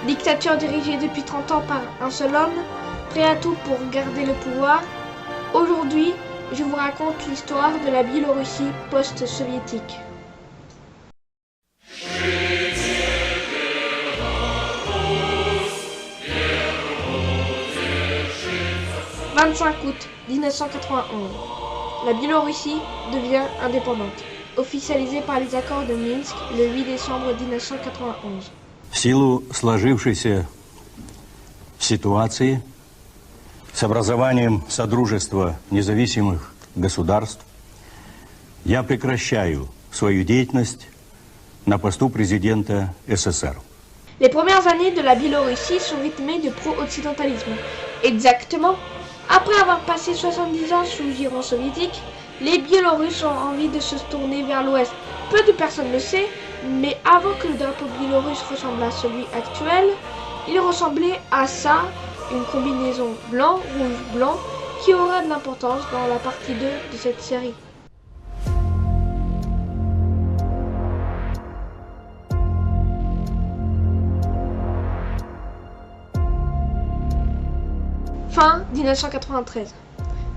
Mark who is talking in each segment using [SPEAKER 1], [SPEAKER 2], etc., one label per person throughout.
[SPEAKER 1] Dictature dirigée depuis 30 ans par un seul homme, prêt à tout pour garder le pouvoir. Aujourd'hui, je vous raconte l'histoire de la Biélorussie post-soviétique. « 25 août 1991. La Biélorussie devient indépendante, officialisée par les accords de Minsk le 8 décembre 1991.
[SPEAKER 2] В силу сложившейся ситуации с образованием Содружества независимых государств я прекращаю свою деятельность на посту президента СССР.
[SPEAKER 1] Les premières années de la Biélorussie sont rythmées de pro-occidentalisme. Exactement, après avoir passé 70 ans sous giron soviétique, les Biélorusses ont envie de se tourner vers l'Ouest. Peu de personnes le savent, mais avant que le drapeau biélorusse ressemble à celui actuel, il ressemblait à ça, une combinaison blanc, rouge, blanc, qui aura de l'importance dans la partie 2 de cette série. Fin 1993.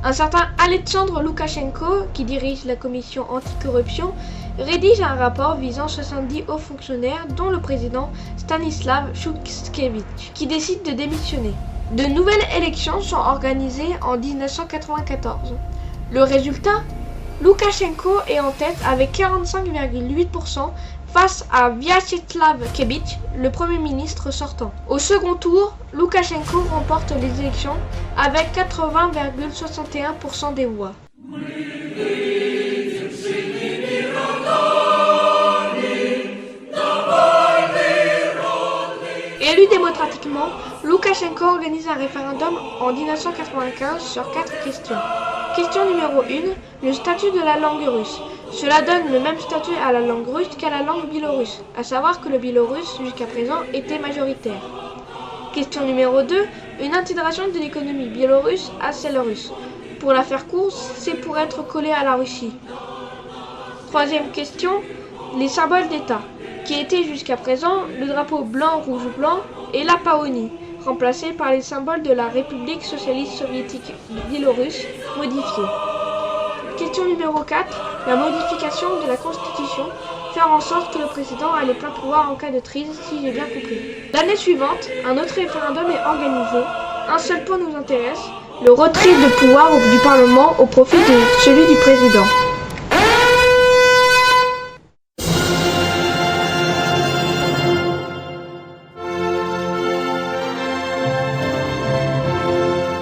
[SPEAKER 1] Un certain Alexandre Loukachenko, qui dirige la commission anticorruption, rédige un rapport visant 70 hauts fonctionnaires, dont le président Stanislav Shchushkevich, qui décide de démissionner. De nouvelles élections sont organisées en 1994. Le résultat, Loukachenko est en tête avec 45,8% face à Vyacheslav Kebysh, le Premier ministre sortant. Au second tour, Loukachenko remporte les élections avec 80,61% des voix. Élu démocratiquement, Loukachenko organise un référendum en 1995 sur 4 questions. Question numéro 1, le statut de la langue russe. Cela donne le même statut à la langue russe qu'à la langue biélorusse, à savoir que le biélorusse jusqu'à présent était majoritaire. Question numéro 2, une intégration de l'économie biélorusse à celle russe. Pour la faire courte, c'est pour être collé à la Russie. Troisième question, les symboles d'État, qui étaient jusqu'à présent le drapeau blanc-rouge-blanc et la paonie, remplacés par les symboles de la République socialiste soviétique biélorusse, modifiés. Question numéro 4, la modification de la Constitution, faire en sorte que le président ait les pleins pouvoirs en cas de crise, si j'ai bien compris. L'année suivante, un autre référendum est organisé. Un seul point nous intéresse, le retrait de pouvoir du Parlement au profit de celui du président.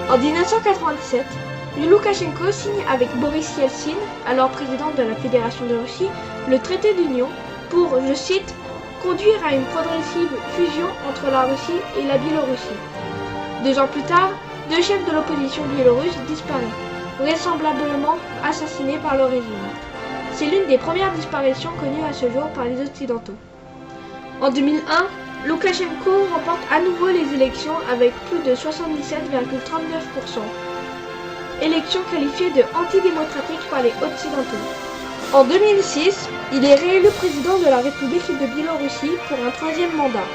[SPEAKER 1] En 1997, Loukachenko signe avec Boris Yeltsin, alors président de la Fédération de Russie, le traité d'union pour, je cite, conduire à une progressive fusion entre la Russie et la Biélorussie. 2 ans plus tard, 2 chefs de l'opposition biélorusse disparaissent, vraisemblablement assassinés par le régime. C'est l'une des premières disparitions connues à ce jour par les Occidentaux. En 2001, Loukachenko remporte à nouveau les élections avec plus de 77,39%. Élection qualifiée de antidémocratique par les Occidentaux. En 2006, il est réélu président de la République de Biélorussie pour un 3e mandat.